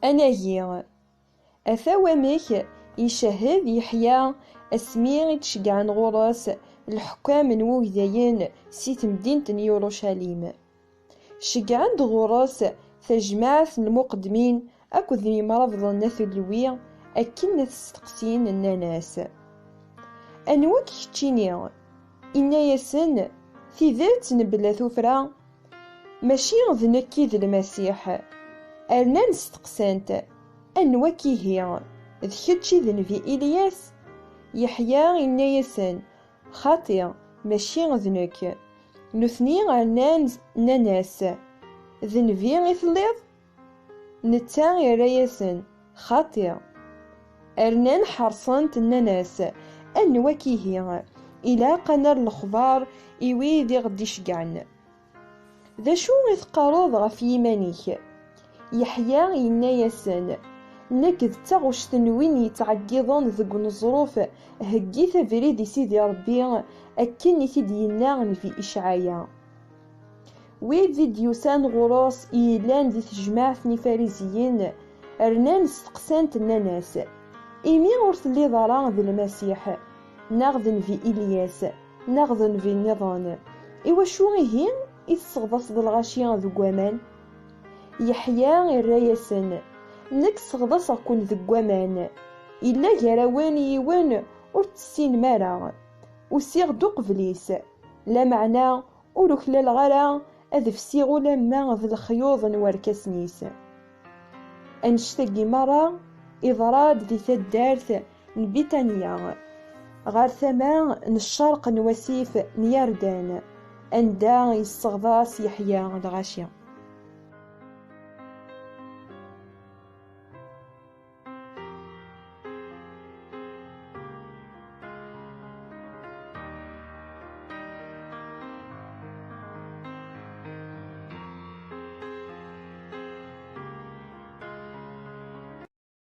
أناهي أثاوامك يشهد يحيى أسمي يتشجعن غراس الحكام من وجدين سيت مدينة يوروشاليم. شجعن غراس تجمعة المقدمين أكد مرض النثلوية أكن تستقسين الناس أنواك كتشيني إن يسن في ذات نبلا ثفرة ماشي ذنكي ذي المسيح أرنا نستقسانت أنواكي هي ذكتشي ذنبي إلياس يحيى إن يسن خاطئ ماشي ذنك نثني أرنا ناناس ذنبي غيثليض نتا غير يسن خاطئ أرنا نحرصنت الناس أنواكي هي إلا قنر الأخبار إيوي ذي غدي شقعن ذا شو يثقارض غف يمانيك يحيى إنا يسن نكذ تغوش تنوين يتعقيضون ذق الظروف هكي ثبريد سيدي ربي أكني تدينا في إشعايا ويد فيديوسان غروس إيلان ذي تجماعة نفاريزيين أرنا نستقسانت الناس إيمي غرث اللي ضرا ذي المسيح ناغذن في إلياس ناغذن في النظام إوا شو غيهين إتصغضص ذي الغاشية ذو قوامان يحيى الرايسن نك صغضص كل ذو قوامان إلا جراوان يوان ورتسين مارا وسيغ دو قبليس لا معنى ولوكلا الغرا أذفسيغو لما ذي الخيوض نواركسنيس أنشتاقي مرة إضراد ذي تدارت البيتانيا غار ثما نشرق نواسيف نياردان أندا يستغضاس يحيى الغاشية.